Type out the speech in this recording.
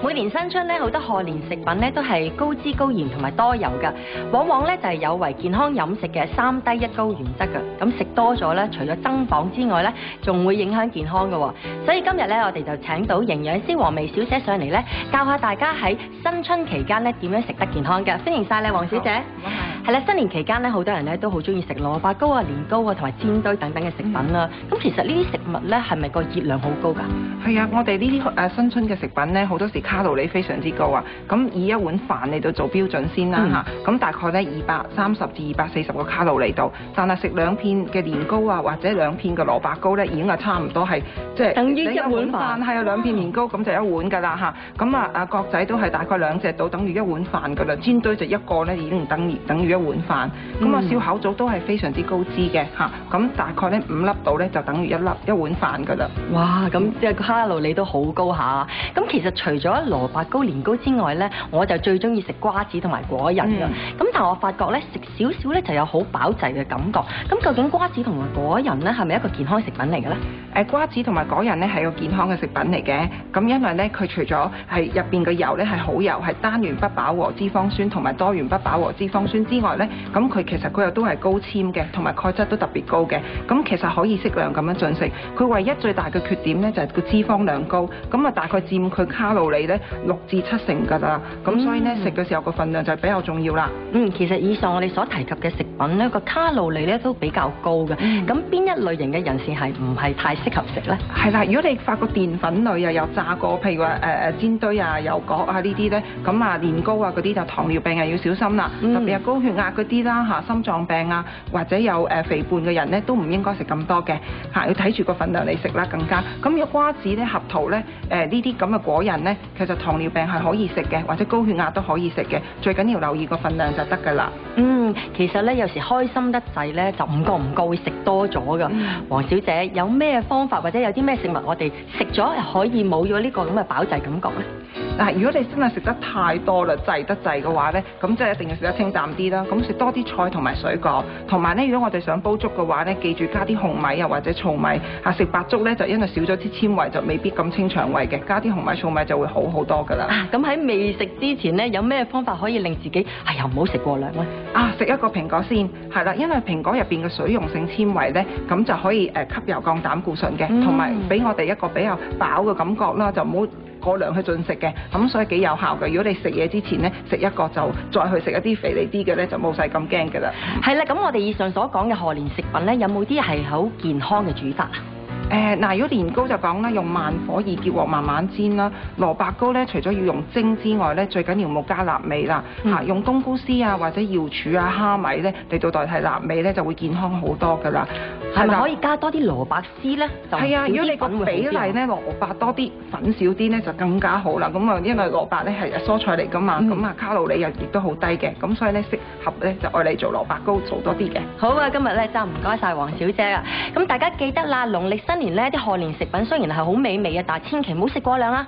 每年新春咧，好多賀年食品咧都係高脂高鹽同埋多油㗎，往往咧就係有違健康飲食嘅3低1高原則㗎。咁食多咗咧，除咗增磅之外咧，仲會影響健康㗎喎。所以今日咧，我哋就請到營養師黃薇小姐上嚟咧，教下大家喺新春期間咧點樣食得健康㗎。歡迎晒你，黃小姐。係啦，新年期間咧，好多人咧都好中意食蘿蔔糕啊、年糕啊同埋煎堆等等嘅食品啦。咁其實呢啲食物咧係咪個熱量好高㗎？係啊，我哋呢啲新春嘅食品咧，好多時卡路里非常之高啊。咁以一碗飯嚟到做標準先啦嚇，咁大概咧230至240個卡路里度，但係食2片嘅年糕啊，或者2片嘅蘿蔔糕咧，已經係差唔多係即係等於一碗飯。係啊，2片年糕咁就一碗㗎啦嚇。咁角仔都係大概2隻到，等於一碗飯㗎啦。煎堆就一個咧已經等於一碗飯。咁燒烤組都係非常之高脂嘅嚇。咁大概咧5粒到咧就等於一碗飯㗎啦。哇！咁即係卡路里都好高下。咁其實除咗蘿蔔糕、年糕之外咧，我就最中意食瓜子同埋果仁㗎。咁但係我發覺咧，食少少咧就有好飽滯嘅感覺。咁究竟瓜子同埋果仁咧係咪一個健康食品嚟嘅咧？瓜子同埋果仁咧係個健康嘅食品嚟嘅。咁因為咧佢除咗係入邊嘅油咧係好油，係單元不飽和脂肪酸同埋多元不飽和脂肪酸之外咧，咁佢其實佢又都係高纖嘅，同埋鈣質都特別高嘅。咁其實可以適量咁樣進食。佢唯一最大嘅缺點咧就係個脂肪量高，咁啊大概佔佢卡路里咧6至7成㗎啦。咁所以咧食嘅時候個份量就比較重要啦。其實以上我哋所提及嘅食品咧個卡路里咧都比較高嘅。咁邊一類型嘅人士係唔係太適合食咧？係啦，如果你發覺澱粉類啊，有炸過，譬如話煎堆啊、油角啊呢啲咧，咁啊年糕啊嗰啲就糖尿病啊要小心啦。特別係高血壓嗰啲啦嚇，心臟病啊或者有肥胖嘅人咧都唔應該食咁多嘅嚇，要睇住個份量嚟食啦更加。咁如果瓜子咧、核桃咧、呢啲咁嘅果仁咧，其實糖尿病係可以食嘅，或者高血壓都可以食嘅，最緊要留意個份量就得㗎啦。其實咧有時開心得滯咧就唔覺會食多咗㗎。黃小姐有咩方法或者有啲咩食物我哋食咗可以冇咗呢個咁嘅飽滯感覺咧？嗱，如果你真係食得太多啦，滯得滯嘅話咧，咁即係一定要食得清淡啲啦。咁食多啲菜同埋水果，同埋咧，如果我哋想煲粥嘅話咧，記住加啲紅米啊或者糙米嚇。食白粥咧就因為少咗啲纖維，就未必咁清腸胃嘅。加啲紅米糙米就會好好多㗎啦。咁喺未食之前咧，有咩方法可以令自己唔好食過量咧？食一個蘋果先，係啦，因為蘋果入邊嘅水溶性纖維咧，咁就可以吸油降膽固醇嘅，同埋俾我哋一個比較飽嘅感覺啦，就唔好過量去進食嘅，咁所以幾有效嘅。如果你食嘢之前咧，食一個就再去食一啲肥膩啲嘅咧，就冇晒咁驚㗎啦。係啦，咁我哋以上所講嘅賀年食品咧，有冇啲係好健康嘅煮法啊？如果年糕就講啦，用慢火易結鑊慢慢煎啦。蘿蔔糕咧，除咗要用蒸之外咧，最緊要冇加臘味啦。用冬菇絲啊或者瑤柱啊、蝦米咧嚟到代替臘味咧，就會健康好多㗎啦。係咪可以加多啲蘿蔔絲咧？係啊，如果你個比例咧，蘿蔔多啲，粉少啲咧，就更加好啦。咁啊，因為蘿蔔咧係蔬菜嚟㗎嘛，咁卡路里又亦都好低嘅，咁所以咧適合咧就愛嚟做蘿蔔糕做多啲嘅。好啊，今日咧就唔該晒黃小姐啊。咁大家記得啦，農曆新年咧啲賀年食品雖然係好美味啊，但係千祈唔好食過量啊。